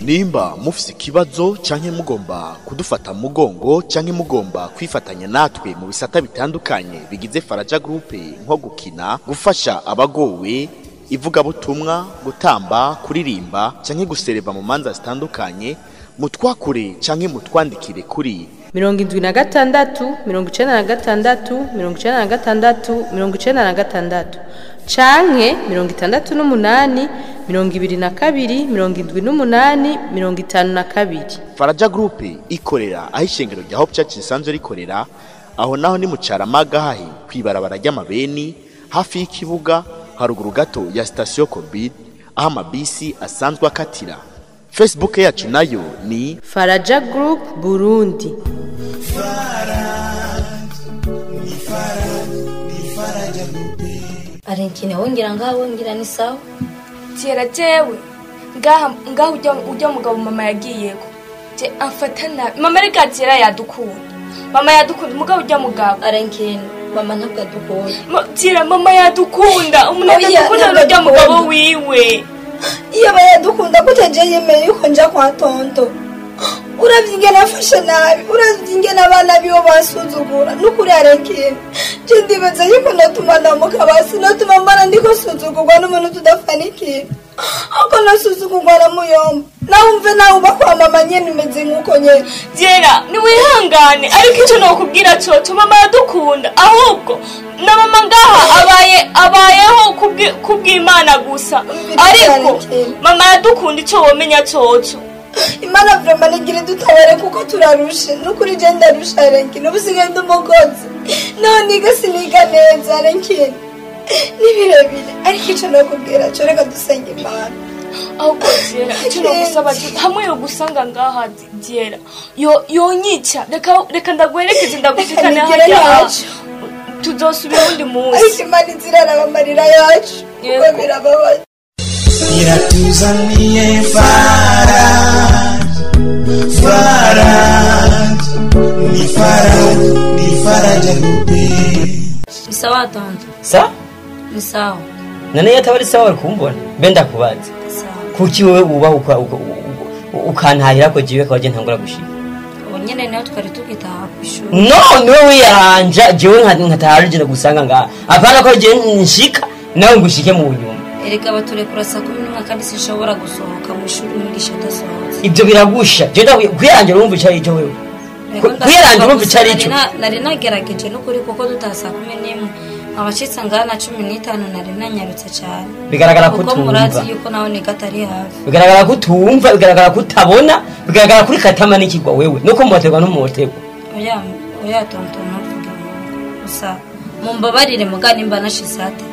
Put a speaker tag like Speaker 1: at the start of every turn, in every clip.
Speaker 1: nimba mufise ikibazo canke mugomba kudufata mugongo canke mugomba kwifatanya natwe mu bisata bitandukanye bigize Faraja Group nko gukina, gufasha abagowe, ivuga butumwa, gutamba, kuririmba canke gusereva mu manza zitandukanye, mutwakure canke mutwandikire kuri
Speaker 2: 76 96 96 96 canke 68 22 78 52.
Speaker 1: Faraja Group ikorera aho ishengero rya Hope Church risanzwe rikorera, aho naho ni mu Caramagahahi kwibarabara ry'amabeni hafi y'ikibuga haruguru gato ya station Covid aho amabisi asanzwe akatira. Facebook yacu nayo ni
Speaker 2: Faraja Group Burundi.
Speaker 3: Arenkine wongera ngaho wongera ni sawa.
Speaker 4: Tera jewe ngaho ujya mugabo mama yagiyeko. Je afatana mama reka tera yadukunda. Mama yadukunda mugabo ujya mugabo.
Speaker 3: Arenkine mama ntabwo adukunda.
Speaker 4: Tera mama yadukunda. Umuntu adukunda ujya mugabo wiwe.
Speaker 5: Iyo bayadukunda kuteje yemeye yuko nja kwa tonto. Uravyinge nafashe nabi, uravyinge nabana biyo basuzugura nukuri Arenkine. Je ndibaza yuko natuma namukabasi natuma mbana ndiko suzugurwa n'umuntu tudafanikira. Ako nasuzugurwa na muyomba. Naumve nawe bakwa mama nyene umeze nkuko nyene.
Speaker 4: Jera ni wihangane ariko ico nokubwira cyo mama yadukunda ahubwo na mama ngaha abayeho kubw'Imana gusa. Ariko mama yadukunda ico womenya cyoco.
Speaker 5: Imana vraiment nigire dutabare kuko turarushe nukuri je ndarusha Arenkine ubusigaye ndumugozi. None igasinika neza Arenkine. Nibirebire ariko ico nokubwira cyo reka dusenge Imana.
Speaker 4: Ahubwo Jera ico nogusaba hamwe yo gusanga ngaha Jera yonyica reka ndagwerekeze ndagushikana haje tuzosubira undi munsi.
Speaker 5: Ariko Imana izirara amarira yacu kuko birababaje.
Speaker 6: Iratuzaniye ni Faraja Group.
Speaker 3: Sawa tonto.
Speaker 7: Sa?
Speaker 3: Ni sawa.
Speaker 7: Nane yatabari sawa kumbona. Benda kubaza.
Speaker 3: Sawa.
Speaker 7: Kuki wewe uba ukantahira ko jiwe kwaje ntangura gushika.
Speaker 3: Onyene nayo twari tukitaha kwishuri.
Speaker 7: No, niwe yaranja jiwe nkataharije gusanga nga. Apana ko je nshika nawe ngushike mu nyuma.
Speaker 3: Erega baturekura saa 11 kandi sinshobora gusohoka mu ishuri mwigisha dasohotse.
Speaker 7: Ibyo biragusha. Je kwiranje urumva icyo icyo wewe. Kwiranje urumva icyo icyo.
Speaker 3: Nari nagerageje nukuri kuko dutasa 11 abashitsa ngana 15 nari nanyarutse cyane.
Speaker 7: Bigaragara ko
Speaker 3: kuko murazi yuko naho ni gatari hafi.
Speaker 7: Bigaragara ko tumva, bigaragara ko utabona, bigaragara kuri katama n'ikigwa wewe. Nuko mubaterwa n'umutego.
Speaker 3: Oya tonto ntuvuge gusa mumbabarire mugani mba nashisate.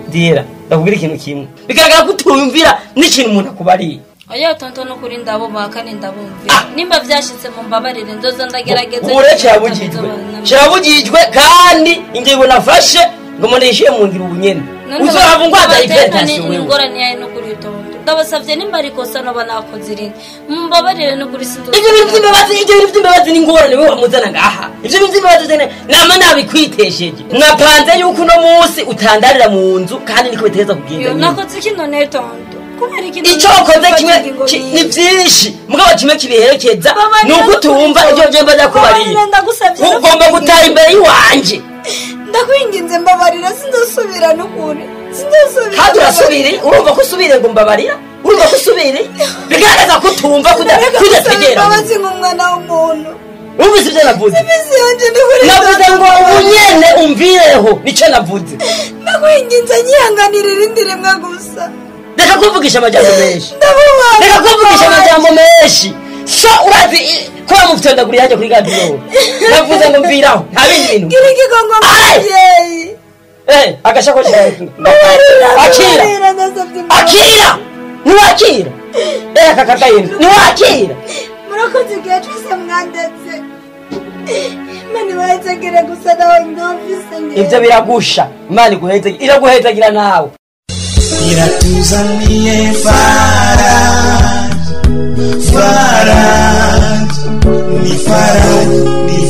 Speaker 7: Dira ndakubwira ikintu kimwe bigaragara ko utumvira n'ikintu umuntu akubariye.
Speaker 3: Oya tonto no kuri ndabo bakane ndabumvira nimba vyashitse mu mbabarire ndoza ndagerageza.
Speaker 7: Ure cyabugijwe kandi ingingo nafashe ngo mondeshiye mu ngira ubunyene uzohava ngwaza ipretation wewe.
Speaker 3: Ingorane yawe no kuri tonto ndabasavye nimba ariko sana banakoze irindi mumbabarire no kuri sinzo.
Speaker 7: Ibyo bintu by'imbabazi ni ngorane wewe wamuzana ngaha. Ibyo bintu by'imbabazi zene nama nabikwitesheje. Mwapanze yuko no munsi utandarira mu nzu kandi niko biteza kugenda.
Speaker 3: Yo nakoze kino ne tonto.
Speaker 7: Icyo koze kimwe ni byinshi mugabo kimwe kibiherekeza nuko tumva ibyo byemba zakubariye. Ugomba gutara imbere yiwanje.
Speaker 5: Ndakwinginze mbabarira sinzosubira n'ukuri. Sinzosubira.
Speaker 7: Kandi urasubire urumva ko usubire ngo mbabarira. Urumva ko usubire bigaragaza ko tumva kudategera.
Speaker 5: Babazi nk'umwana w'umuntu.
Speaker 7: Umvise ibyo navuze. Navuze ngo ubunyene umvireho nico navuze.
Speaker 5: Ndakwinginze nyihanganira irindi rimwe gusa.
Speaker 7: Reka kuvugisha amajambo menshi. Reka kuvugisha amajambo menshi. So urazi ko mufitenda kuri yaje kuri gadiyo. Navuze ngo mviraho nta bindi bintu.
Speaker 5: Giriki gongo mjeyi.
Speaker 7: Agashako cyawe. Akira. Niwakira. Kakakayini. Niwakira.
Speaker 5: Murakoze cyose mwandetse. Mani wahezagire gusa nawe ndofise.
Speaker 7: Ibyo biragusha. Imana iraguhezagira nawe.
Speaker 6: Iratuzaniye ni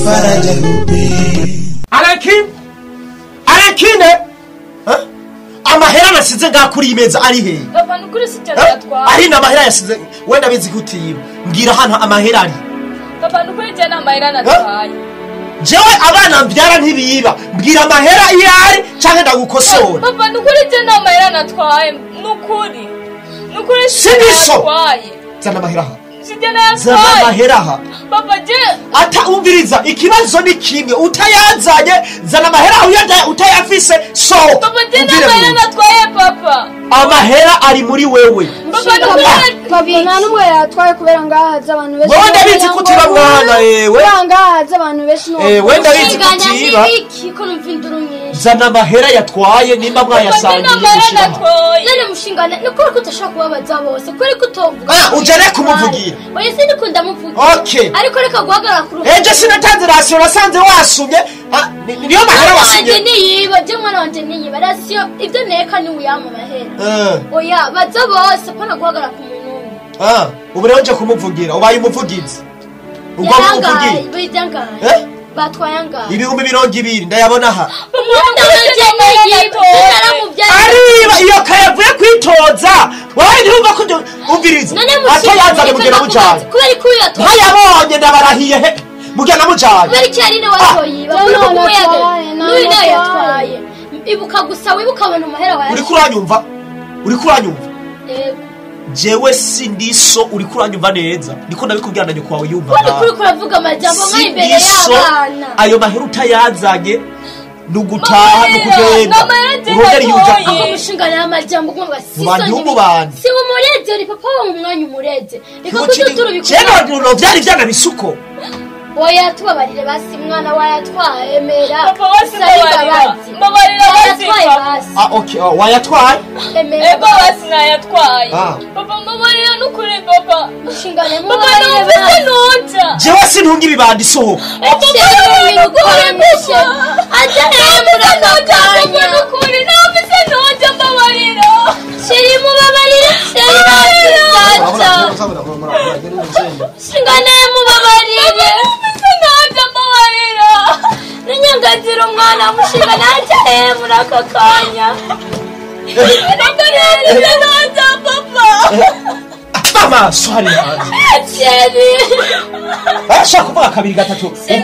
Speaker 6: Faraja Group.
Speaker 8: Arenkine amahera nsize ngakuri imeza ari he
Speaker 4: papa nukuri sijana yatwaye
Speaker 8: ari namahera yasize wenda bizi kutiba mbwira hano amahera ari
Speaker 4: papa nukuri jana amahera natwaye
Speaker 8: jewe abana mbyara ntibiba mbwira amahera iyari canke ndagukosora
Speaker 4: papa nukuri jana amahera natwaye nukuri
Speaker 8: sinatwaye zana amahera ha
Speaker 4: sijana
Speaker 8: zana
Speaker 4: yatwaye
Speaker 8: amahera ha
Speaker 4: papa je
Speaker 8: ata umviriza ikibazo ni kimwe utayazanye zana amahera utayafise so
Speaker 4: papa jana amahera natwaye papa
Speaker 8: amahera ari muri wewe
Speaker 4: papa nukuri
Speaker 5: papa nta n'umwe yatwaye kubera ngaha haza abantu benshi
Speaker 8: wenda bizi kutiba mwana yewe
Speaker 5: ngaha haza abantu benshi
Speaker 8: wenda bizi kutiba
Speaker 5: ko numva induru nyinshi
Speaker 8: zana amahera yatwaye nimba mwayasangiye gushira
Speaker 5: none mushingana ni ko utashaka kubabaza bose ko ariko utovuga
Speaker 8: ujane kumuvugira
Speaker 5: oya sindikunda muvugira
Speaker 8: okay
Speaker 5: ariko reka guhagarara ku ruhu
Speaker 8: ejo sinatanze rasiyo nasanze wasumye niyo mahera wasumye
Speaker 5: niyiba je mwana wanje niyiba rasiyo ibyo neka ni uyama mahera oya baza bose pana guhagarara ku muntu
Speaker 8: ubu rero nje kumuvugira ubaye umuvugizi ubwo umuvugiye
Speaker 5: bidangaye batwaye angahe
Speaker 8: 220 ndayabona aha
Speaker 5: ariba
Speaker 8: iyo kayavuye kwitoza wawe ntirumva ko umviriza atayanzanye mugena mujanye
Speaker 5: kubera ko uyatwaye
Speaker 8: ntayabonye ndabarahiye he mugena mujanye
Speaker 5: kubera iki ari ne watoyiba n'uyu nayo yatwaye ibuka gusa wibuka abantu mahera wawe
Speaker 8: uri kuranyumva jewe sindiso uri kuranyumva neza niko nabikubwira nanyo kwawe yumva
Speaker 5: kandi kuri kuravuga amajambo nka imbere y'abana
Speaker 8: ayo mahera utayazanye nugutaha nukugenda urongera yuja
Speaker 5: ako mushingana y'amajambo ngo
Speaker 8: basisoni
Speaker 5: si umureze uri papa wa umwanya umureze reka kuduturu bikora
Speaker 8: cyane byari byana bisuko
Speaker 5: oya tubabarire basi mwana wayatwaye emera
Speaker 4: papa basi mbabarira basi
Speaker 8: okay wayatwaye
Speaker 5: emera
Speaker 4: basi nayatwaye papa mbabarira nukuri papa
Speaker 5: mushingana
Speaker 4: mubabarire basi nonja
Speaker 8: jewe sintunga ibibandi sohoka
Speaker 4: nukuri nabise nonja mbabarira
Speaker 5: sheri mubabarire shingana mubabarire ninyangazira umwana mushinga naje muri aka kanya
Speaker 4: nonja papa
Speaker 8: mama swari
Speaker 5: sheri
Speaker 8: ashaka kuvuga kabiri gatatu
Speaker 5: sheri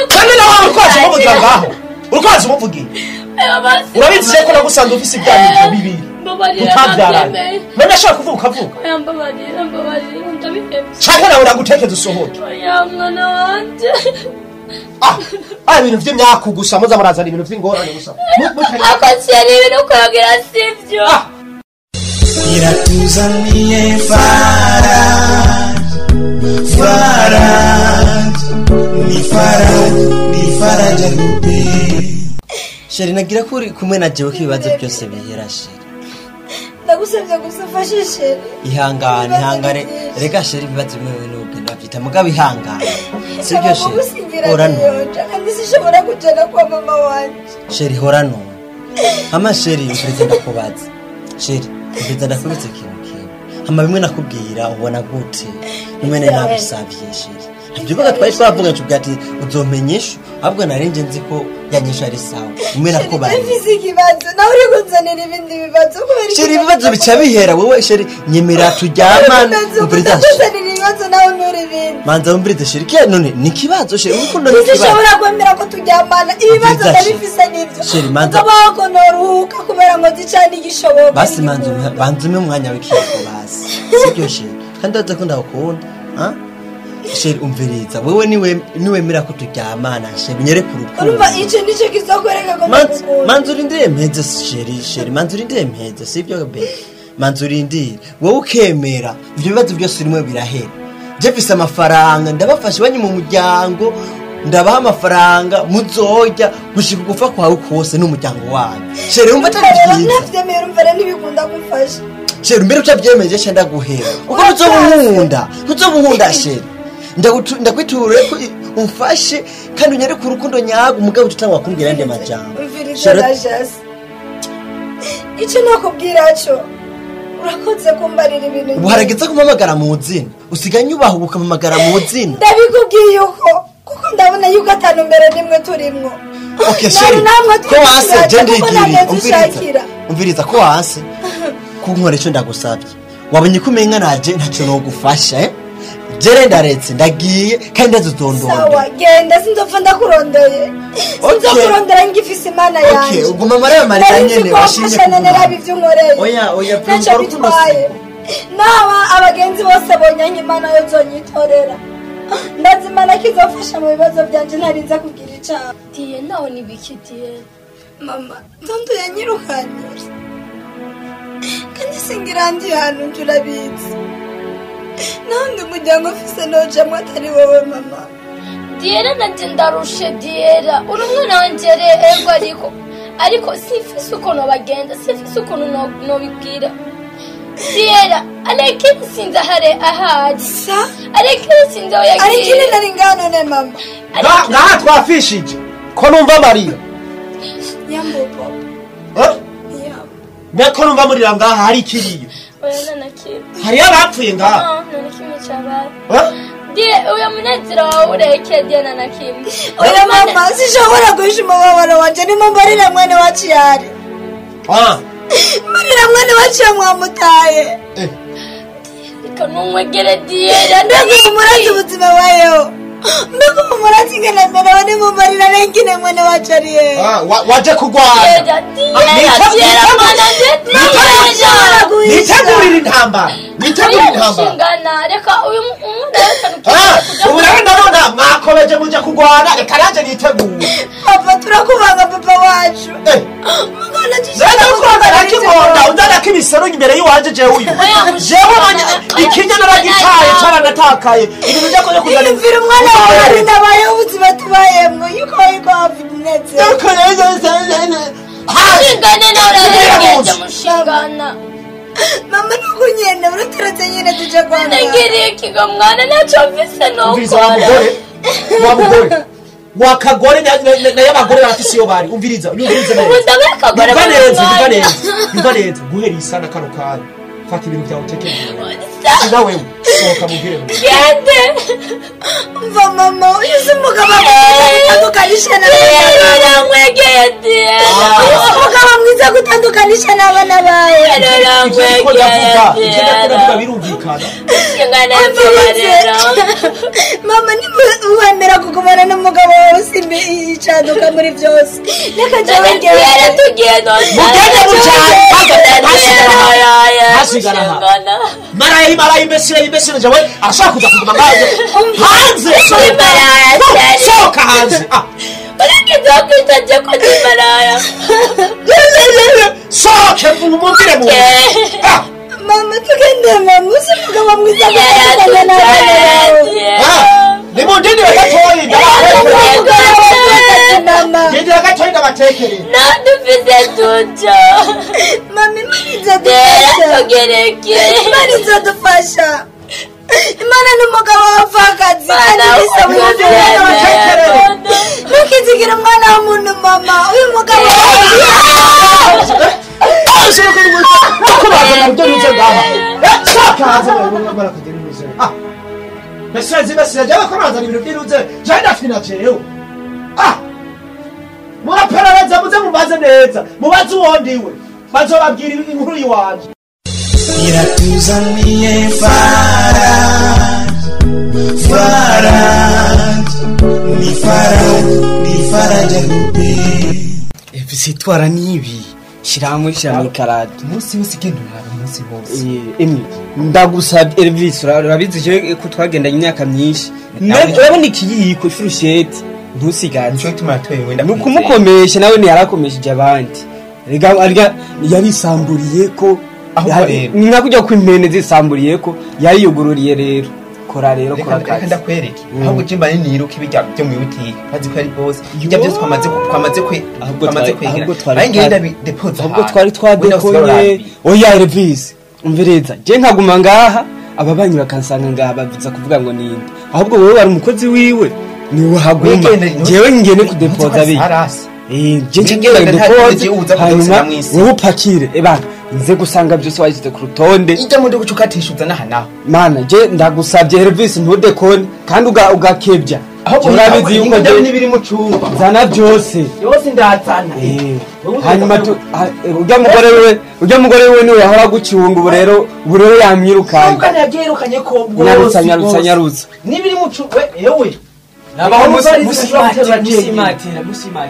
Speaker 8: kandi nawe urukwazi umuvugira ngaho urukwazi umuvugira urabizi ko nagusanze ufise ibyanyu bibiri utabyaranye none ashaka kuvuga ukavuga
Speaker 5: mbabarira ndabihebye
Speaker 8: cyangwa nawe uragutekeza usohoke
Speaker 5: oya mwana wanje
Speaker 8: ibintu by'imyaku gusa muza murazana ibintu by'ingorane gusa
Speaker 5: akosiyani ibintu kuyagira sibyo
Speaker 6: iratuzaniye ni faraja lupe
Speaker 7: sheri nagira ko uri kumwe na jewe ko ibibazo byose bihera sheri
Speaker 5: ndagusabye gusa fashe sheri
Speaker 7: ihangane rega sheri ibibazo bimwe n'ubwe ndabyita mugabo ihangane sibyo sheri hora none
Speaker 5: kandi sishobora kujana kwa mama wanje
Speaker 7: sheri hora none ama sheri mpereza ndakubaza sheri mpereza ndakubitse ikintu kimwe hama bimwe nakubwira ubona gute nimene nabisabye sheri ibyo twari twavuga cyo ati uzomenyesha ahubwo narenje nzi ko yanyesha ari sawa imwe nakubaye
Speaker 5: ikibazo nawe uri kunzanira ibindi bibazo kubera
Speaker 7: sheri ibibazo bica bihera wowe sheri nyemera tujyama umviriza
Speaker 5: ibibazo nawe nuri ibindi
Speaker 7: manza umviriza sheri ke none ni kibazo sheri urukundo ni kibazo
Speaker 5: ushobora kwemera ko tujyamana ibibazo ndabifise nibyo
Speaker 7: sheri manza
Speaker 5: ukabako noruhuka kubera ngo zicane igishoboka
Speaker 7: basi manza umwe mwanya w'ikiko basi sibyo sheri kandi ndaza ko ndakunda sheri umviriza wewe niwemera ko turyamana sheri nyere ku rukundo
Speaker 5: urumva ico nico kizokwereka ko
Speaker 7: manza urindire mpeze sheri manza urindire mpeze sibyo be manza urindire wowe ukemera ibyo bibazo byose urimo birahera jefise amafaranga ndabafashe banyu mu muryango ndabaha amafaranga muzojya gushika gufa kwawe kose n'umuryango wanyu sheri umva atari byiza
Speaker 5: navyemera umva rero ntibikunda gufasha
Speaker 7: sheri mbere utabyemeje cyenda guhera uko uzobuhunda sheri ndakwiture ko umfashe kandi unyere ku rukundo nyago umugabo tutangwa kumbwira ande majambo
Speaker 5: icyo nakubwira cyo urakoze kumbarira ibintu
Speaker 7: uharageze kumamagara mu zina usiganye ubahubuka mamagara mu zina
Speaker 5: ndabikubwiye kuko ndabona yuko atanu mbere nimwe turimwo
Speaker 7: okay sheri ko wase je ndigiri umviriza umviriza ko hasi kunkora ico ndagusabye wabonye ko umenga naje ntacyo no gufasha jere ndaretse ndagiye kandi ndazotondora
Speaker 5: sawa genda sinzopfa ndakurondeye sinzokurondera ngifise imana yanjye
Speaker 7: okay uguma maraya marika nyene
Speaker 5: washimye narabi vyunkoreye
Speaker 7: oya
Speaker 5: ntacyo bitwaye nawa abagenzi bose bonyanye imana yo zonyitorera ndazimana kizofasha mu bibazo byanje ntarinza kugira icyaha
Speaker 3: diye nawe nibiki diye
Speaker 5: mama tonto yanyirukanye kandi singirandi hano njurabizi nandi umuryango ufise nojamwe atari wowe mama
Speaker 3: diyera nanje ndarushe diyera uri umwana wanje ego ariko sifise ukuntu bagenda sifise ukuntu nobibwira diyera alekini sinzi ahaji alekini sinzi aho yagiye
Speaker 5: alekini nari ngano ne mama
Speaker 8: ngaha twafishije ko numva marira
Speaker 5: yambo
Speaker 8: papa Meko numva muri ngaha hari kiriyo
Speaker 3: oya nakiri
Speaker 8: hari abapfuye ngaha
Speaker 3: none kimwe cyabaye diye uya munezero wawe ureke diye nanakimwe
Speaker 5: oya mama sishobora gushima umubabaro wanje nimumbarira mwana wacu yari marira mwana wacu mwamutaye
Speaker 3: reka numwegere diye
Speaker 5: ndego murazi ubuzima wayo ndego murazi ngena mbere wani mumbarira rengine mwana wacu ariye
Speaker 8: waje kugwana nitegurira intambara
Speaker 3: reka uyu
Speaker 8: ubu rero ndabona mwakomeje muja kugwana reka nanje nitegure
Speaker 5: papa turakubanga papa wacu
Speaker 8: uzana k'ibisero imbere y'iwanje jewe uyu jewe ikinya naragitaye caranatakaye ibintu byakoze kuzana
Speaker 5: imvira umwana wawe nabaye ubuzima tubayemwo yuko wavugnetse
Speaker 3: mushingane nawe urarengeje mushingana
Speaker 5: mama nukunyene urateretse nyene tuje kwana
Speaker 3: nagiriye ikigo mwana naco mvise nokora
Speaker 8: wamugore wakagore naye abagore barafise iyo bari umviriza neza guhera isana kano kanya fata ibintu byawe utekeye sina wewe sohoka mugire
Speaker 3: gende
Speaker 5: mva mama uyu umugabo gutandukanisha umugabo mwiza gutandukanisha n'abana bawe
Speaker 8: birumvikana
Speaker 5: mama niwemera kugumana n'umugabo wawe simbi icaduka muri byose reka jewe ngere
Speaker 8: marayi imbesire jawe ashaka kuza kuguma ngaje hanze sohoka hanze
Speaker 3: urakizokwitaje ko ndi maraya
Speaker 8: sohoke mumubwire mu
Speaker 5: mama tugende mama uzi umugabo mwiza gutandukanisha n'abana bawe
Speaker 8: nimundindi bagatoyi gendera gatoyi ndabatekere
Speaker 3: nadufise tujo
Speaker 5: mami manizadufasha manizadufasha imana n'umugabo wapfakazi ntukizigira umwana w'umuntu mama uyu mugabo
Speaker 8: Meseze jaba koraza ibintu byiruze jana fina jeyo muraperereza muze mubaze neza mubaze uwondiwe bazobabwira inkuru yiwanje
Speaker 6: iratuzaniye ni faraja rupe
Speaker 9: sitwara nibi shiramwe karate
Speaker 8: umunsi wose gendura umunsi wose
Speaker 9: emwe ndagusabye Elvis urabizi je ko twagendanye imyaka myinshi urabona ikiyiko ifurusheti ntusigane
Speaker 8: cyo tumatoye wenda
Speaker 9: nukumukomesha nawe ni yarakomesheje abandi rega yarisamburiye ko ninga kujya kwimene zisamburiye ko yariyugururiye rero kora rero kora
Speaker 8: kandi ndakwereke ahubwo jimba niruka ibijya byo mu butike bazi ko ari boss ibyo byose twamaze kwegera ayingenda deposit
Speaker 9: ahubwo twari twadekonye oya Elvis umvereza je nkaguma ngaha ababanyi bakansanga ngaha bavuza kuvuga ngo ninde ahubwo wowe wari umukozi wiwe ni wahaguma jewe ngene kudepoza bi je ngenda deposit hanyuma wowe upakire ebana nze gusanga byose washyize ku rutonde
Speaker 8: ijya mu ndugu ukatishuza naha naho
Speaker 9: mana je ndagusabye Elvis ntudekone kandi ugakebya urabizi yuko
Speaker 8: je n'ibiri mu cumba
Speaker 9: zana byose
Speaker 8: yose ndazana
Speaker 9: hanyuma ujya mugore we niwe yahora gucunga ubu rero yamwirukanye
Speaker 8: kandi yabyirukanye ko
Speaker 9: nyarutsa
Speaker 8: n'ibiri mu cumba ewe
Speaker 9: nabaho
Speaker 8: musimatira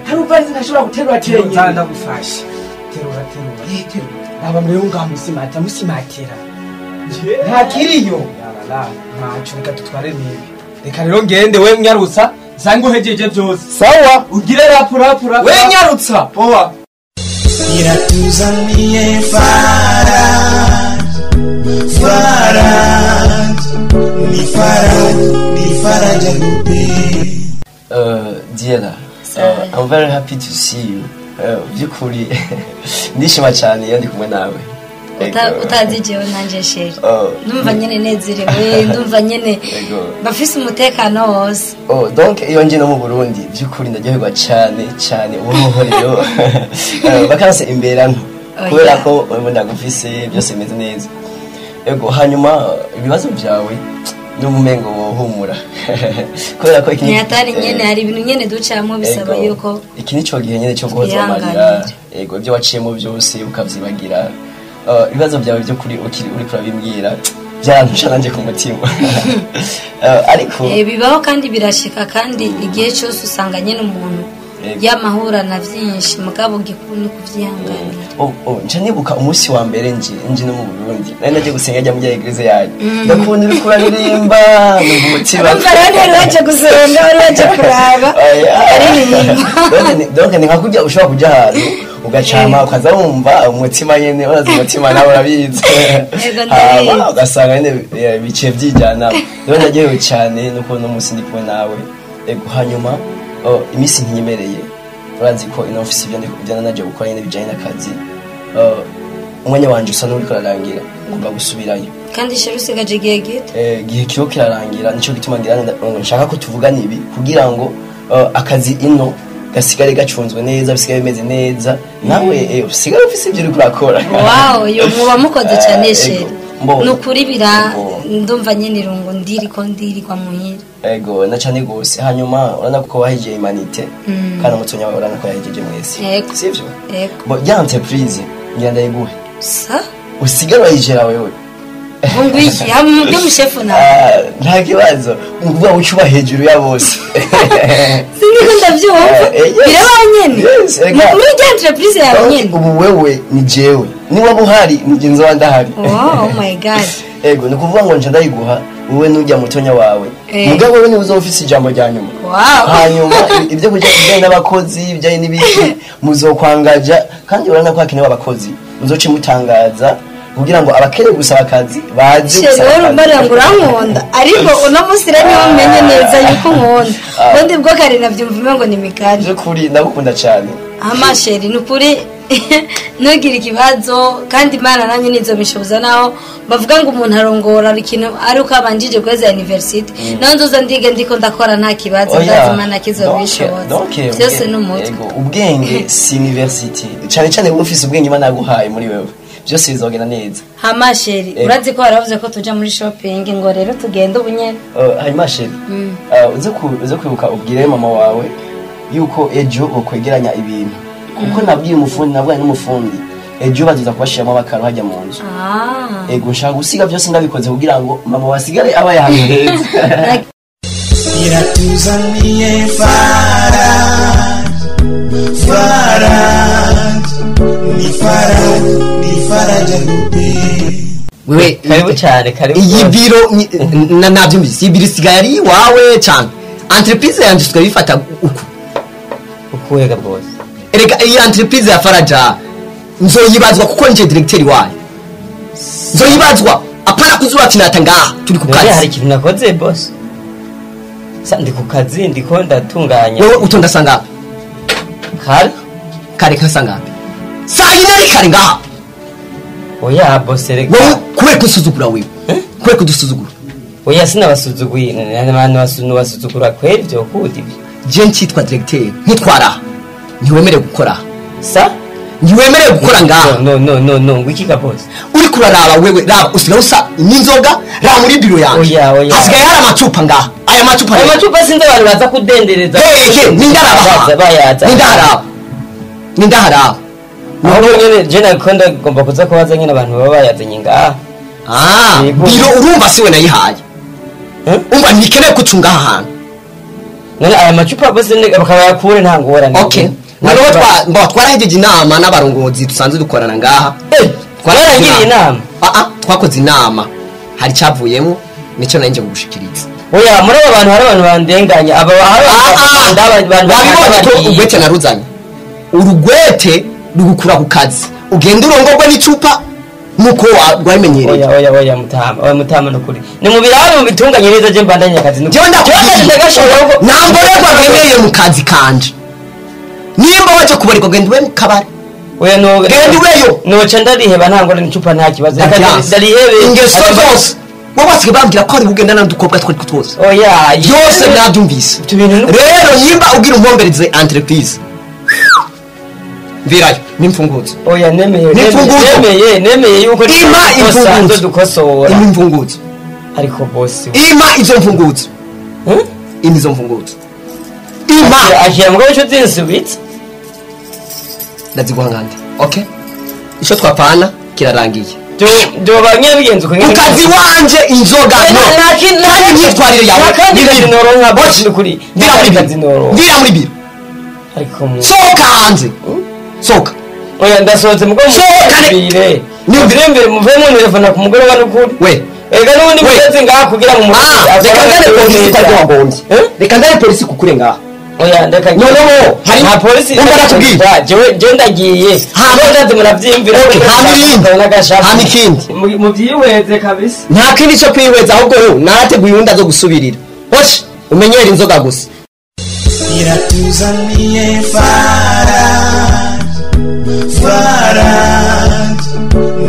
Speaker 9: hari
Speaker 8: uvanze ntashobora guterura cenye
Speaker 9: nzanda gufasha terura aba mbere ngaho musimatira
Speaker 8: nta kiriyo
Speaker 9: ntacu reka tutware nibi reka rero ngende we nyarutsa zangu hejeje byose sawa ugire rapura
Speaker 8: we nyarutsa
Speaker 9: poa
Speaker 6: iratuzaniye ni Faraja Group.
Speaker 10: Diela, I'm very happy to see you. Byukuri ndishima cyane iyo ndi kumwe nawe.
Speaker 5: utazijewe nanje sheri ndumva nyene nezerewe ndumva nyene bafise umutekano wose
Speaker 10: donc iyo nje no mu Burundi byukuri ndaryoherwa cyane uwo rero bakanse imbera nto kubera ko ndagufise byose bimeze neza ego hanyuma ibibazo byawe n'umumengo wohumura kubera ko
Speaker 5: iki atari nyene hari ibintu nyene ducamo bisaba yuko
Speaker 10: iki nico gihe nyene cyo guhoza amarira ego ibyo waciyemo byose ukavyibagira ibibazo byawe byo kuri uri kurabimbwira byarantusha nanje ku mutima ariko
Speaker 5: bibaho kandi birashika kandi igihe cyose usanganye n'umuntu yamahura na vyinshi mugabo gikuru ni kuvyihanganira
Speaker 10: nje nibuka umunsi wa mbere nje no mu Burundi nari naje gusenga ajya mu iglesia yaje ndakubona uri kuraririmba no mu mutima
Speaker 5: rero waje gusenga waje kuraba
Speaker 10: donc ni nkakujya ushobora kujya ahantu ugacama ukaza wumva umutima nyene uraza umutima nawe urabizi ugasanga nyene bice byijyana rero ndagiye cyane nuko no munsi ndi kumwe nawe hanyuma imisi ntiyemereye urazi ko ino office ibyo naje gukora nyene bijanye n'akazi umwanya wanje usa n'uri kararangira kuba gusubirayo
Speaker 5: kandi sheri usigaje gihe gito
Speaker 10: gihe kiyo kirarangira nico gituma ngira nshaka ko tuvugana ibi kugira ngo akazi ino gasigare gacunzwe neza bisigaye bimeze neza nawe usigare ufise ibyo uri kurakora
Speaker 5: wow yo muba mukoze cyane sheri nukuri bira ndumva nyene irungo ndiri kwa muhira
Speaker 10: ego na cyane gose hanyuma urana ko wahije imanite kana mutonya wawe urana ko yahejeje mwese sivyo bo ya entreprise ngenda iguhe
Speaker 5: sa
Speaker 10: usigare wayijera wewe
Speaker 5: ngwiki hamwe mushefu na
Speaker 10: nta kibazo uvuga ucuba hejuru ya bose
Speaker 5: siniko ndavyumva biraba nyene muri ya entreprise yawe nyene
Speaker 10: ubu wewe ni jewe niba buhari ni nzo ndahari
Speaker 5: oh my god
Speaker 10: ego ni kuvuga ngo nje ndayiguha wowe nujya mutonya wawe mugabo wewe ni uzo ofisi jambo rya nyuma hanyuma ibyo kujya bijyanye n'abakozi bijyanye n'ibiki muzokwangaja kandi urana ko hakenewe abakozi muzoce mutangaza kugira ngo abakere gusaba akazi baje
Speaker 5: gusaba akazi mbara ngo urankunda ariko uno munsi rero umenye neza yuko nkunda kandi bwo kare navyumva ngo ni mikari
Speaker 10: je kuri ndagukunda cyane
Speaker 5: amasheri nukuri nugira ikibazo kandi Imana nanye nizo bishoboza naho bavuga ngo umuntu arongora ikintu ari uko abanjije kweza university naho nzoza ndige ndiko ndakora nta kibazo ndazimana kizo bishoboza byose n'umuti
Speaker 10: ubwenge si university cyane ufise ubwenge Imana yaguhaye muri wewe byose bizogenda neza
Speaker 5: hamasheri urazi ko baravuze ko tuja muri shopping ngo rero tugende ubunyene
Speaker 10: hamasheri uze kwibuka ubwire mama wawe yuko ejo ukwegeranya ibintu kuko nabwiye umufundi nabwaye n'umufundi ejo baziza kubashiramo abakaro hajya mu nzu ego nshaka gusiga byose ndabikoze kugira ngo mama wasigare aba yaheza
Speaker 6: iratuzaniye ni Faraja Group.
Speaker 7: Wewe
Speaker 10: karibu cyane karibu
Speaker 7: iyi biro nabyumvise ibiro sigaye ari wawe cyane entreprise yanje tukabifata
Speaker 10: ukuwega boss
Speaker 7: erega iyi entreprise ya Faraja nzoyibazwa kuko nje directeur wayo nzoyibazwa apana kuzura kinata ngaha turi ku kazi
Speaker 10: hari ikintu nakoze boss sandi ku kazi ndiko ndatunganya
Speaker 7: wewe utonda sanga kare kasanga sayina kare ngaha
Speaker 10: oya boss erega
Speaker 7: wewe kwe kusuzugura wewe kwe kudusuzugura
Speaker 10: oya sina basuzuguye n'abantu basuzugura kweli byo kudi
Speaker 7: je ncitwa directeur ntitwara ntiwemere gukora
Speaker 10: sa
Speaker 7: ntiwemere gukora ngaha
Speaker 10: no ngwikika boss
Speaker 7: uri kuraraba wewe raba usigaye usa n'inzoga raba muri biro yanjye hasigaye hari amacupa ngaha aya macupa
Speaker 11: ayo macupa sinzi abantu baza kudendereza
Speaker 7: nindaharaba
Speaker 11: ahubwo nyene je nakunda ngomba kuza kubaza nyene abantu baba bayazanye ngaha
Speaker 7: biro urumva siwe nayihaye umva ntikeneye kucunga ahantu
Speaker 11: none aya macupa bose bakaba yakure nta ngorane
Speaker 7: okay none twarahejeje inama n'abarongozi dusanzwe dukorana ngaha
Speaker 11: twarangiriye inama
Speaker 7: twakoze inama hari cyavuyemo nico nanje kugushikiriza
Speaker 11: oya muri abo bantu hari abantu bandenganya aba
Speaker 7: abantu ugwete naruzanye urugwete rugukura ku kazi ugenda urongorwa n'icupa nuko rwamenyereye
Speaker 11: oya mutama nukuri ni mu birabe mu bitunganyiriza je mbandanya akazi nuko
Speaker 7: je ndakubwira nambo rego agendeye mu kazi kanje nimba waje kubariko genda we mu kabari
Speaker 11: oya no
Speaker 7: genda weyo
Speaker 11: noca ndariheba ntango n'icupa nta kibazo ndarihebe
Speaker 7: ingeso zose wabasike bambwira ko ari bugenda n'udukobwa twari twose
Speaker 11: oya
Speaker 7: yose nabyumvise rero nimba ugira umwombereze entreprise virayo nimfunguzo
Speaker 11: oya nemeye yuko
Speaker 7: imfunguzo
Speaker 11: dukosora
Speaker 7: imfunguzo
Speaker 11: ariko boss
Speaker 7: izo mfunguzo izo mfunguzo
Speaker 11: aje mugabo cyo zinsubitse
Speaker 7: ndaziguhangande okay ico twapana kirarangiye
Speaker 11: do banyene bigenze uko
Speaker 7: ukazi wanje inzoga nta myitwarire yawe
Speaker 11: zinoro nka boss kuri
Speaker 7: ndira muri biro
Speaker 11: ariko
Speaker 7: soka hanze soka
Speaker 11: oya ndasohotse mugo mubire nibire mbere muve mu telefone ku mugore wa nukuri
Speaker 7: we
Speaker 11: ega nubundi muteze ngaha kugira ngo
Speaker 7: reka ndare polisi kukure ngaha
Speaker 11: oya ndeka
Speaker 7: no hari
Speaker 11: nta polisi
Speaker 7: ndakubwira
Speaker 11: je ndagiye ndaze muravyimvira
Speaker 7: hamikindi
Speaker 11: mu byihweze kabisa
Speaker 7: nta kindi cyo kwihweza ahubwo narateguye undi azo gusubirira hoshi umenyera inzoga gusa
Speaker 6: iratuzaniye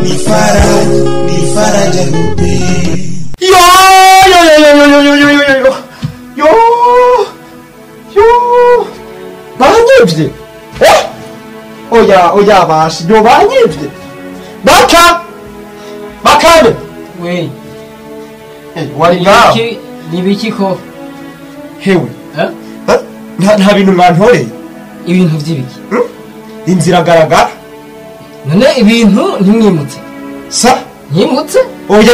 Speaker 6: ni faraja rupe
Speaker 8: banyivye oya bashi yo banyivye bakame
Speaker 11: we
Speaker 8: wari ngaho
Speaker 11: nibiki ko
Speaker 8: hewe nta bintu mwantoreye
Speaker 11: ibintu vy'ibiki
Speaker 8: inzira garagara
Speaker 11: none ibintu ntimwimutse
Speaker 8: sa
Speaker 11: nyimutse
Speaker 8: oya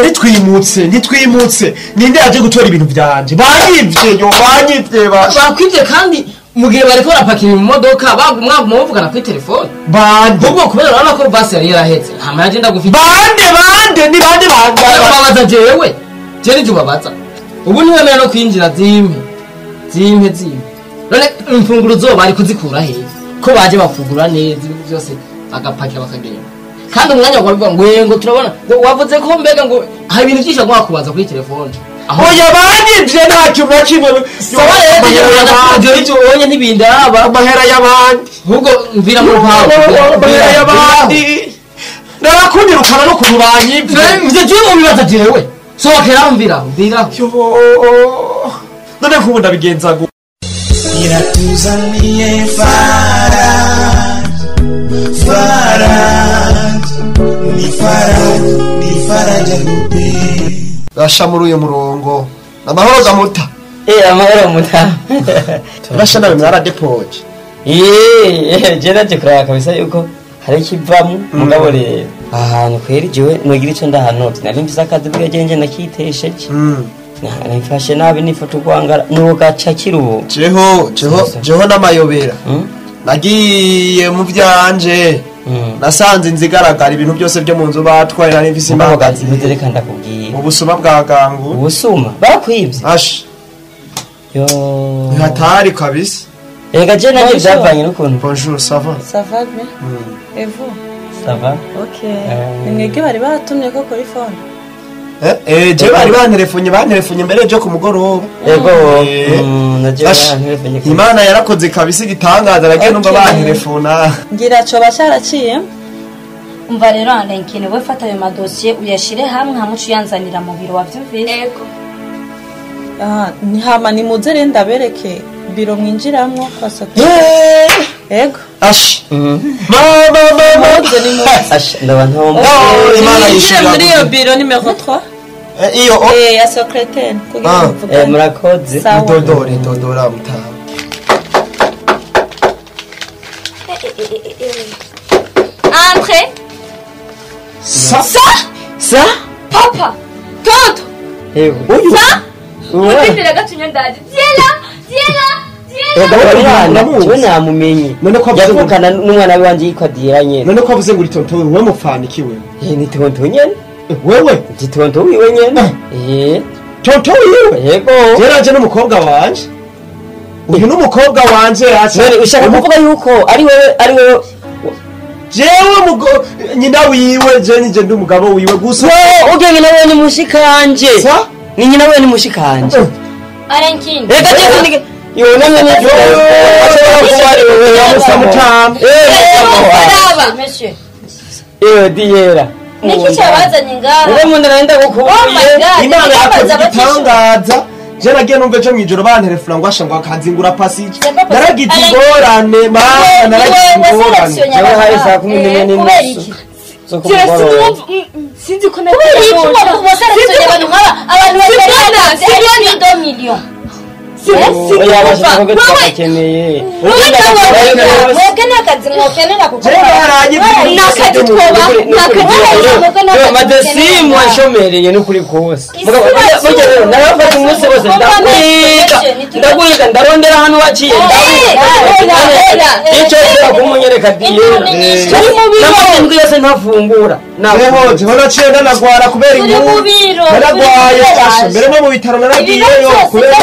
Speaker 8: nitwimutse ninde yaje gutora ibintu byanje banyivye
Speaker 11: bakwivye kandi mugihe bariko barapakira mu modoka bagumwa muvugana kuri telefone
Speaker 8: bande
Speaker 11: ubwo kubera urabona ko basi yari yarahetse hama yaje ndagufite
Speaker 8: bande ni bande
Speaker 11: babaza jewe je babaza ubu niwe mera no kwinjira zimpe none imfunguro zo bari kuzikura he ko baje bafungura neza byose bagapakira bakagenda kandi umwanya wabivuga ngo turabona wavuze ko mbega ngo hari ibintu byinshi agomba kubaza kuri telefone
Speaker 8: oya banyivye ntacyo nakimwe
Speaker 11: sawa rero ibyo onye ntibindaba
Speaker 8: amahera y'abandi
Speaker 11: ahubwo mvira mu rupango
Speaker 8: amahera y'abandi narakundirukana no kubanyivye
Speaker 11: mvye je ubibaza jewe sohokera mvira
Speaker 8: none kubu ndabigenza ngo
Speaker 6: iratuzaniye ni faraja rupe
Speaker 8: rasha muri uyu murongo amahoro gamuta
Speaker 11: amahoro muta
Speaker 8: rasha nawe mwaradepoje
Speaker 11: je naje kuraba kabisa yuko hari kivamo mugabo rero ahantu kweri jewe nugira ico ndahanotse nari mfise akazi bw'agenje nakitesheje nifashe nabi nifoto kwangara nugaca kirubo
Speaker 8: jeho n'amayobera nagiye mu vyanje nasanze inzigaragara ibintu byose byo mu nzu batwaye nari mfise
Speaker 11: imagazi bidereka ndakubwiye
Speaker 8: ubusuma bwa gangu
Speaker 11: ubusuma bakwivye
Speaker 8: ash
Speaker 11: yo
Speaker 8: hatari kabisa
Speaker 11: ega je naje byavanye n'ukuntu
Speaker 8: bonjour ça va
Speaker 12: bien et vous
Speaker 11: ça va
Speaker 12: ok nimwege bari batumye ko kuri phone
Speaker 8: je bari banterefonye mbere je ku mugoroba
Speaker 11: yego naje banterefonye
Speaker 8: Imana yarakoze kabisa igitangaza nagiye numva banterefona
Speaker 12: ngira cyo basharaciye
Speaker 13: umva rero Alenkine we fata ayo madosiye uyashire hamwe hamucu yanzanira mu biro wavyumvise
Speaker 12: yego hama ni muzere ndabereke biro mwinjiramwo kwasoka yego
Speaker 8: ash mama
Speaker 11: ash ndabantu
Speaker 12: Imana yishira muri iyo biro numero 3
Speaker 7: iyo
Speaker 12: ya secrétaire kugira ngo
Speaker 11: murakoze
Speaker 7: dodora mutaha
Speaker 3: Entrez.
Speaker 11: Ça
Speaker 3: Papa. Tonto. Ça Uwibira gatunya ndaje.
Speaker 11: Diela namumenye yavukana n'umwana wanje yitwa Diela nyene.
Speaker 8: None ko avuze ngo tonto wewe mufanikiwe.
Speaker 11: Ni tonto nyene.
Speaker 8: Wewe
Speaker 11: ndi tonto wiwe nyene.
Speaker 8: Tonto wiwe?
Speaker 11: Yego.
Speaker 8: Jeraje n'umukobwa wanje. Uyu n'umukobwa wanje acha.
Speaker 11: None ushaka kuvuga yuko ari wewe
Speaker 8: jewe nyina wiwe je nije ndi umugabo wiwe gusa.
Speaker 11: Ugenge nawe ni mushikanje. Ni nyina we ni mushikanje.
Speaker 3: Arankini.
Speaker 11: Reka je ndige yo namwe ni Diela.
Speaker 3: Niki cyabazanye ngaha?
Speaker 11: Ube munda naenda gukubwiye.
Speaker 8: Imana yakoze igitangaza. Je nagiye numve cyo mwijoro banterefona ngo asha ngo akazingura pasije. Naragize ingorane mana naragize ingorane.
Speaker 11: Jewe hari saa 11 n'inzu.
Speaker 3: Sinzi ko na abantu batari million.
Speaker 11: Madasimu washomereye n'ukuri kose narafata umunsi wose ndagwiga ndarondera hano waciye icyo kumunyereka Diela yose ntafungura
Speaker 8: jeho naciye ndanagwara kubera inkuru naragwaye mbere no mu bitaro naragiyeyo kubera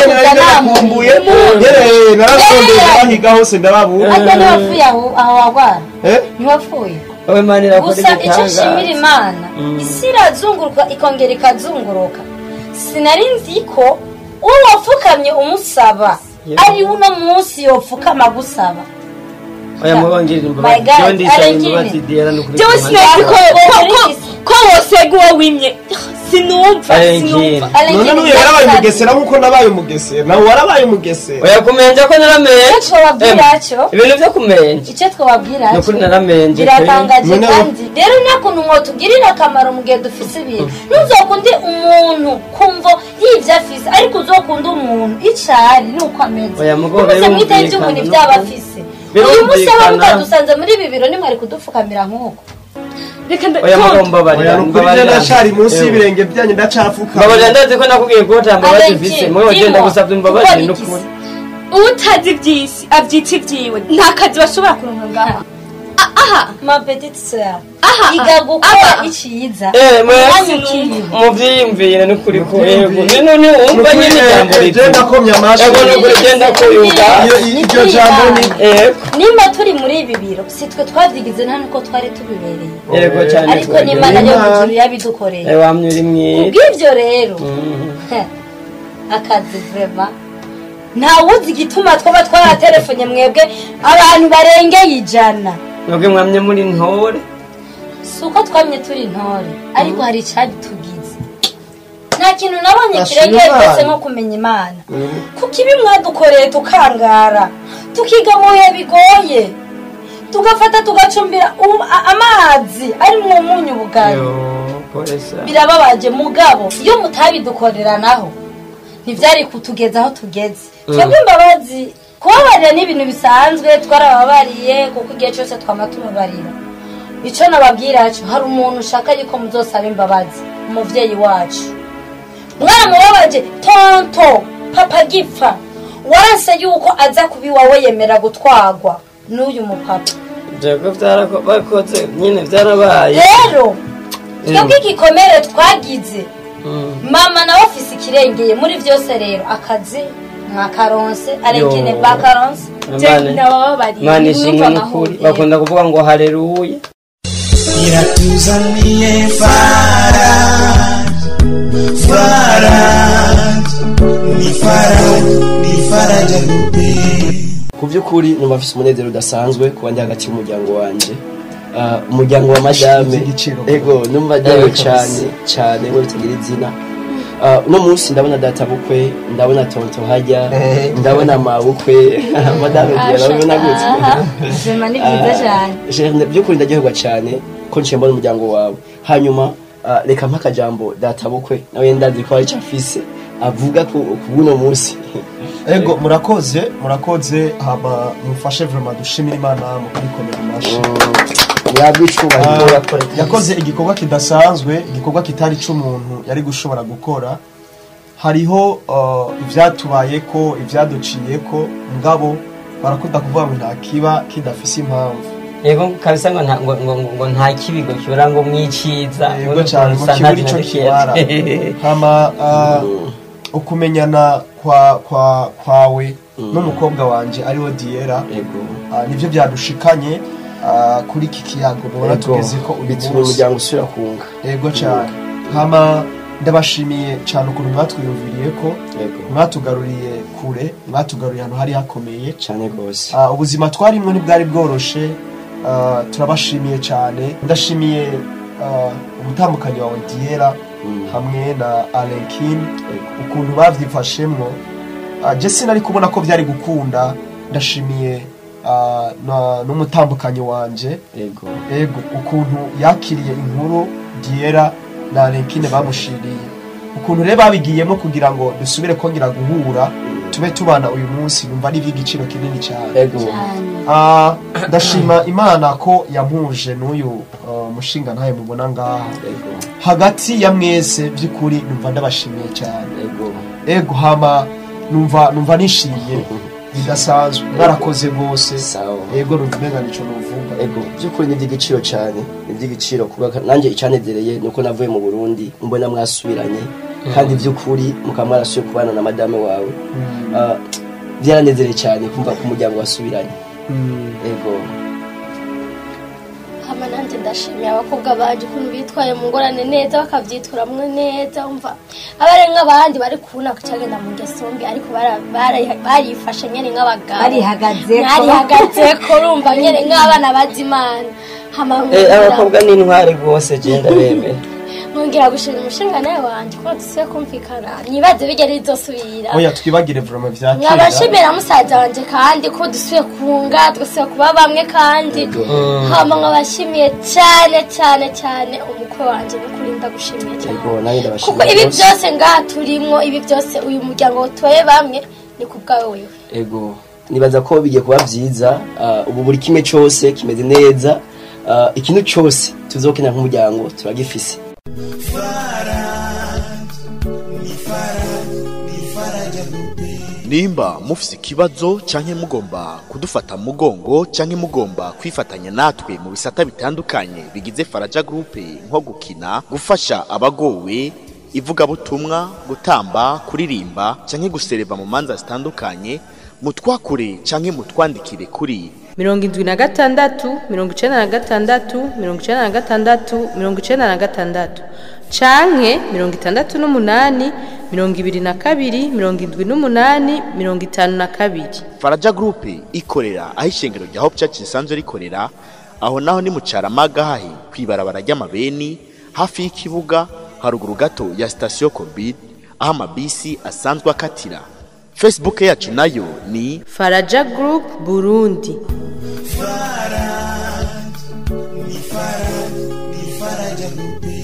Speaker 8: kumbuye yere narasondeye bahiga hose ndababura
Speaker 3: niwafuye aho wagwara niwafuye
Speaker 11: owe manira ko
Speaker 3: gusa icyo nshimira Imana isi irazunguruka ikongera ikazunguruka sinari nzi ko uwo wafukamye umusaba ari uno munsi yofukama gusaba
Speaker 11: oya mubangirira imbabazi cyo ndisaba imbabazi Diela n'ukuri
Speaker 4: cyo sinzi ko wose guwa wimye sinumva
Speaker 8: none nuye yarabaye umugesera nkuko nabaye umugesera nawe warabaye umugesera
Speaker 11: oya kumenja ko naramenje
Speaker 3: icyo wabwiracho
Speaker 11: ibintu byo kumenja
Speaker 3: icyo twabwiracho
Speaker 11: n'ukuri naramenje
Speaker 3: biratangaje kandi rero nakunu ngo tugirira akamaro mu gihe dufise ibintu nuzokunde umuntu kumvo yivya afise ariko uzokunda umuntu icari nuko ameze
Speaker 11: oya mugobe
Speaker 3: mwite iby'umuntu byabafise uyu munsi aba mutadusanze muri ibi biro nimwe ari kudupfukamira nk'uko
Speaker 11: oya mugomba
Speaker 8: barira nashari munsi y'ibirenge byanyu ndacafuka
Speaker 11: babarira ndazi ko nakubwiye ko utambabazi vise mwe wagenda gusabya imbabazi n'ukuri
Speaker 4: utazi byisi abyita ibyiwe nta kazi bashobora kuronka ngaha aha
Speaker 3: ma petite sœur iga gukora iciza
Speaker 11: muvyiyumvire n'ukuri ko yego none wumva nyine jambo
Speaker 8: rigenda komya amashi
Speaker 11: yego n'ukuri genda kuyuga
Speaker 8: iryo jambo ni
Speaker 3: nimba turi muri ibi biro sitwe twavyigize nta nuko twari tubibereye
Speaker 11: yego cyane
Speaker 3: ariko n'Imana yo mujuru yabidukoreye
Speaker 11: wamyuri mwiza
Speaker 3: ubw'ivyo rero akazi vrema ntawuzi igituma twaba twaratelefone mwebwe abantu barengeye 100
Speaker 11: mwebwe mwamye muri ntore
Speaker 3: suko twamye turi ntore ariko hari cyari tugize nta kintu nabonye kirengeye rwose nko kumenya Imana kuko ibi mwadukoreye tukangara tukiga mu bihe bigoye tugafata tugacumbira amazi ari mu munyu bugaye birababaje mugabo iyo mutabidukorera naho ntivyari kutugeza aho tugeze twebwe imbabazi kubabarira n'ibintu bisanzwe twarababariye kuko igihe cyose twamatubabarira ico nababwira cyo hari umuntu ushaka yuko muzosaba imbabazi umuvyeyi wacu mwana mubabaje tonto papa gipfa waranse yuko aza kubi wawe yemera gutwagwa n'uyu mupapa
Speaker 11: Jago bakoze nyine byarabaye
Speaker 3: rero twebwe igikomere twagize mama nawe afise ikirengeye muri vyose rero akazi mwakaronse arengene bakaronse
Speaker 11: Mani shimwe n'ukuri bakunda kuvuga ngo haleluya
Speaker 6: iratuzaniye faraja rupe
Speaker 10: ku by'ukuri numva afise umunezero udasanzwe kuba ndi hagati y'umuryango wanje umuryango wa madame ego numva ndayo cyane ngo bitagira izina uno munsi ndabona data bukwe ndabona tonto hajya ndabona mabukwe madame yarabona gutse
Speaker 3: Zema ni byiza cyane
Speaker 10: by'ukuri ndaryoherwa cyane ko nshye mbona umuryango wawe hanyuma reka mpaka jambo data bukwe nawe ndazi ko ari cyafise avuga ku buno munsi.
Speaker 8: Ego murakoze haba mufashe vraiment dushimira Imana mu kwikomera amashi. Yakoze igikorwa kidasanzwe, igikorwa kitari cy'umuntu yari gushobora gukora. Hariho ivyatubayeko, ivyaduciyeko, ngabo barakunda kuvuga ngo nta kiba kidafise impamvu.
Speaker 11: Ego kabisa ngo nta kibigo kibura ngo mwiciza.
Speaker 8: Ego cyane ngo kiburi cyo kibara. Hama ukumenyana kwawe n'umukobwa wanje ariwe Diera. Nivyo byadushikanye kuri iki kiyago mubona tugeze ko
Speaker 10: bituma umuryango usubira kunga.
Speaker 8: Ego cyane. Hama ndabashimiye cyane ukuntu mwatwiyumviriye ko mwatugaruriye kure, mwatugaruriye hano hari hakomeye
Speaker 10: cyane gose.
Speaker 8: Ubuzima twarimwe ntibwari bworoshe. Turabashimiye cyane. Ndashimiye umutambukanyi wawe Diera hamwe na Alekin ukuntu bavyifashemwo. Jesse nari kubona ko byari gukunda. Ndashimiye n'umutambukanyi wanje ego ukuntu yakiriye inkuru Diera na Alekin bamushiriye, ukuntu rero babigiyemo kugira ngo dusubire kongera guhura tube tubana uyu munsi. Numva ari iby'igiciro kinini cyane. Ndashima Imana ko yampuje n'uyu mushinga ntaye mubona ngaha hagati ya mwese by'ukuri. Numva ndabashimiye cyane. Ego hama numva nishimiye bidasanzwe. Mwarakoze gose. Ego numva nico nuvuga.
Speaker 10: Ego by'ukuri ni iby'igiciro cyane, ni iby'igiciro kuba nanjye icyanezereye nuko navuye mu Burundi mbona mwasubiranye kandi by'ukuri mukamarasuye kubana na madame wawe. Byaranezereye cyane kumva ko umuryango wasubiranye. Ego
Speaker 3: hama nanje ndashimiye abakobwa baje ukuntu bitwaye mu ngorane neza bakavyitwaramwe neza. Umva abarenga abandi bari kubona kucagenda mu ngesombi ariko barifashe nyene nk'abagabo barihagaze ko urumva nyene nk'abana bazimana. Hama
Speaker 11: abakobwa ni intwari rwose genda bemera.
Speaker 3: Nongera gushira umushinga nawe wanje ko dusiye kumvikana nibaze bigere izosubira.
Speaker 8: Oya twibagire vraiment vyakira.
Speaker 3: Nkabashimira musaza wanje kandi ko dusiye kunga dusiye kuba bamwe kandi hama nkabashimiye cyane umukwe wanje n'ukurinda gushimiye cyane. Kuko ibi byose ngaha turimwo, ibi byose uyu muryango utoye bamwe ni kubwawe wewe.
Speaker 10: Ego nibaza ko bigiye kuba vyiza. Ubu buri kimwe cyose kimeze neza. Ikintu cyose tuzokina nk'umuryango turagifise.
Speaker 1: Nimba mufise ikibazo canke mugomba kudufata mugongo canke mugomba kwifatanya natwe mu bisata bitandukanye bigize Faraja Group nko gukina, gufasha abagowe, ivuga butumwa, gutamba, kuririmba canke gusereva mu manza zitandukanye, mutwakure canke mutwandikire kuri
Speaker 2: 76 96 96 96 canke 68 22 78 52.
Speaker 1: Faraja Group ikorera aho ishengero rya Hope Church risanzwe rikorera, aho naho ni mu Caramaga hahi kwibarabara ry'amabeni hafi y'ikibuga haruguru gato ya station Covid aho amabisi asanzwe akatira. Facebook yacu nayo ni
Speaker 2: Faraja Group Burundi.
Speaker 6: Faraja Group.